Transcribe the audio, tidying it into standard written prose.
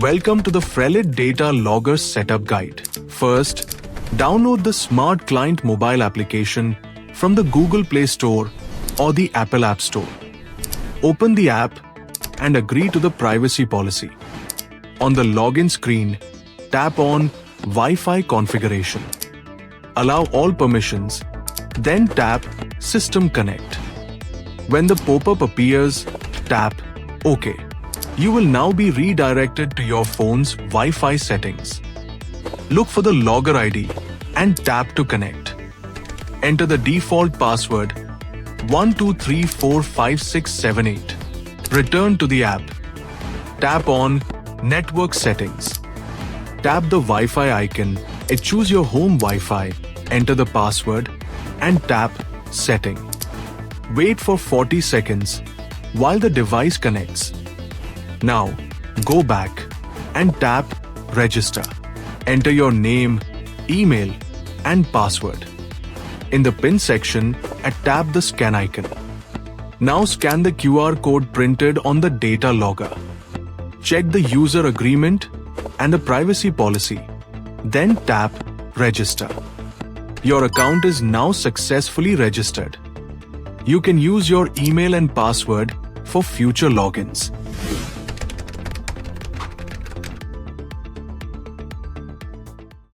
Welcome to the Frelit Data Logger Setup Guide. First, download the Smart Client mobile application from the Google Play Store or the Apple App Store. Open the app and agree to the privacy policy. On the login screen, tap on Wi-Fi configuration. Allow all permissions, then tap System Connect. When the pop-up appears, tap OK. You will now be redirected to your phone's Wi-Fi settings. Look for the logger ID and tap to connect. Enter the default password 12345678. Return to the app. Tap on Network Settings. Tap the Wi-Fi icon and choose your home Wi-Fi. Enter the password and tap Setting. Wait for 40 seconds while the device connects. Now, go back and tap Register. Enter your name, email, and password. In the PIN section, tap the Scan icon. Now scan the QR code printed on the data logger. Check the user agreement and the privacy policy. Then tap Register. Your account is now successfully registered. You can use your email and password for future logins.